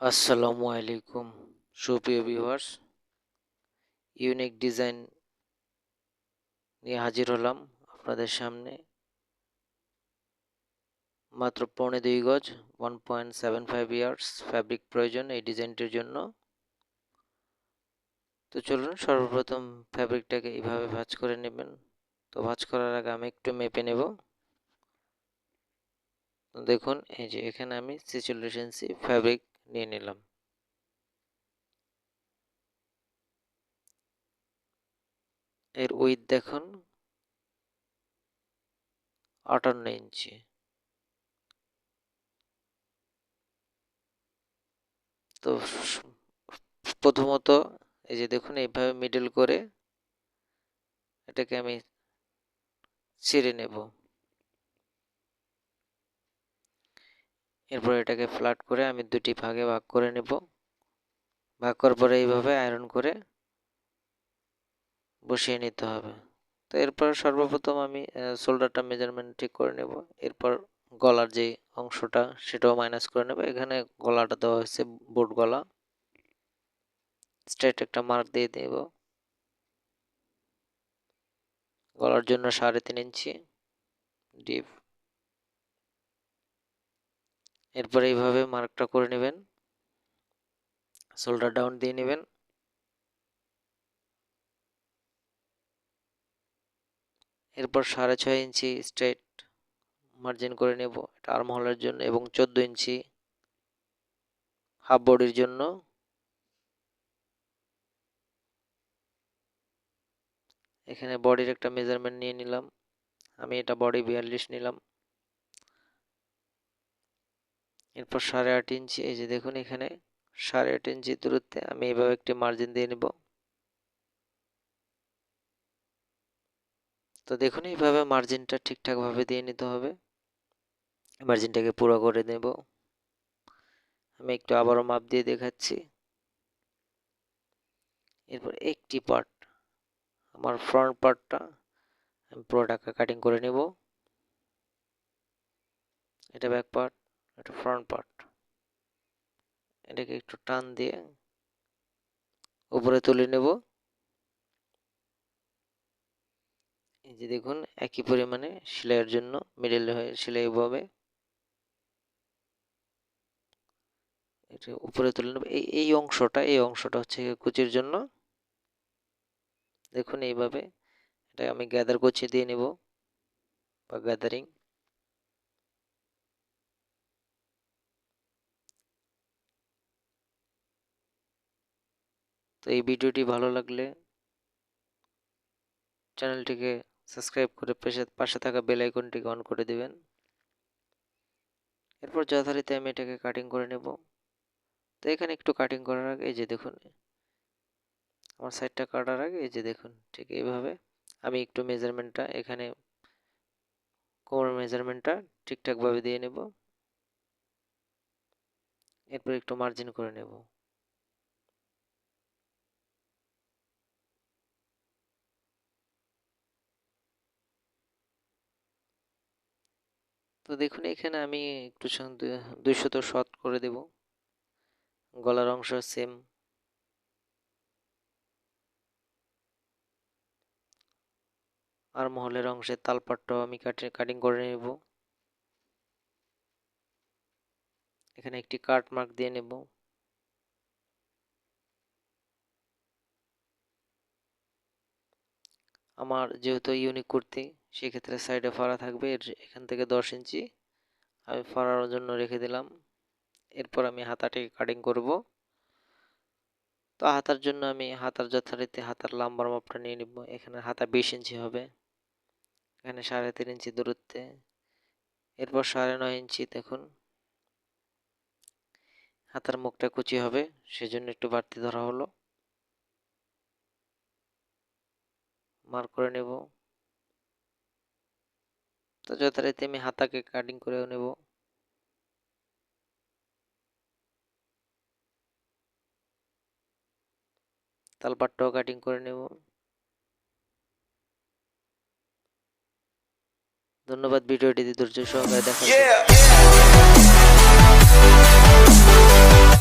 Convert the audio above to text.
আসসালামু আলাইকুম সুপ্রিয় ভিউয়ার্স, ইউনিক ডিজাইন নিয়ে হাজির হলাম আপনাদের সামনে। মাত্র 2.5 গজ 1.75 ইয়ার্স ফ্যাব্রিক প্রয়োজন এই ডিজাইনটির জন্য। তো চলুন সর্বপ্রথম ফ্যাব্রিকটাকে এইভাবে ভাঁজ করে নেবেন। তো ভাঁজ করার আগে আমি একটু মেপে নেব। তো দেখুন, এই যে এখানে আমি 46 ইঞ্চি ফ্যাব্রিক নিয়ে নিলাম। এর উইথ দেখুন 58 ইঞ্চি। তো প্রথমত এই যে দেখুন, এইভাবে মিডল করে এটাকে আমি ছিঁড়ে নেব। এরপর এটাকে ফ্ল্যাট করে আমি দুটি ভাগে ভাগ করে নেব। ভাগ করার পরে এইভাবে আয়রন করে বসিয়ে নিতে হবে। তো এরপর সর্বপ্রথম আমি শোল্ডারটা মেজারমেন্ট ঠিক করে নেব। এরপর গলার যে অংশটা সেটাও মাইনাস করে নেব। এখানে গলাটা দেওয়া হয়েছে বোট গলা, স্ট্রেট একটা মার্ক দিয়ে দেব। গলার জন্য 3.5 ইঞ্চি ডিপ। এরপর এইভাবে মার্কটা করে নেবেন, শোল্ডার ডাউন দিয়ে নেবেন। এরপর 6.5 ইঞ্চি স্ট্রেট মার্জিন করে নেব, এটা আর্ম হোলের জন্য, এবং 14 ইঞ্চি হাফ বডির জন্য। এখানে বডির একটা মেজারমেন্ট নিয়ে নিলাম, আমি এটা বডি 42 নিলাম। এরপর 8.5 ইঞ্চি, এই যে দেখুন এখানে 8.5 ইঞ্চি দূরত্বে আমি এইভাবে একটি মার্জিন দিয়ে নিব। তো দেখুন এইভাবে মার্জিনটা ঠিকঠাক ভাবে দিয়ে নিতে হবে। মার্জিনটাকে পুরো করে নেব। আমি একটু আবারও মাপ দিয়ে দেখাচ্ছি। এরপর একটি পার্ট, আমার ফ্রন্ট পার্টটা আমি পুরোটাকে কাটিং করে নেব। এটা ব্যাক পার্ট, এটা ফ্রন্ট পার্ট। এটাকে একটু টান দিয়ে উপরে তুলে নেব। এই যে দেখুন একই পরিমাণে সেলাইয়ের জন্য মিডল হয়ে সেলাই হবে, এটা উপরে তুলে নেব। এই অংশটা হচ্ছে কুচির জন্য। দেখুন এইভাবে এটা আমি গ্যাদার কুচি দিয়ে নেব বা গ্যাদারিং। তো এই ভিডিওটি ভালো লাগলে চ্যানেলটিকে সাবস্ক্রাইব করে পাশে থাকা বেল আইকনটিকে অন করে দিবেন। এরপর যথারীতি আমি এটাকে কাটিং করে নেব। তো এখানে একটু কাটিং করার আগে এই যে দেখুন আমার সাইডটা কাটার আগে এই যে দেখুন ঠিক এইভাবে আমি একটু মেজারমেন্টটা এখানে কোমর মেজারমেন্টটা ঠিকঠাকভাবে দিয়ে নেব। এরপর একটু মার্জিন করে নেব। তো দেখুন এখানে আমি একটু 200 শর্ট করে দেব। গলার অংশ সেম, আর মহলের অংশের তালপাটটাও আমি কাটিং করে নেব। এখানে একটি কাট মার্ক দিয়ে নেব। আমার যেহেতু ইউনিক কুর্তি, সেক্ষেত্রে সাইডে ফাড়া থাকবে, এখান থেকে 10 ইঞ্চি আমি ফাড়ার জন্য রেখে দিলাম। এরপর আমি হাতাটাকে কাটিং করব। তো হাতার জন্য আমি হাতার যথারীতি হাতার লাম্বার মাপটা নিয়ে নিব। এখানে হাতা 20 ইঞ্চি হবে, এখানে 3.5 ইঞ্চি দূরত্বে। এরপর 9.5 ইঞ্চি দেখুন হাতার মুখটা কুচি হবে, সেজন্য একটু বাড়তি ধরা হলো, মার্ক করে নেব। তো যথারীতি আমি হাতাকে কাটিং করে নেব। তালপাটটাও কাটিং করে নেব। ধন্যবাদ ভিডিওটি ধৈর্য সহকারে দেখার জন্য।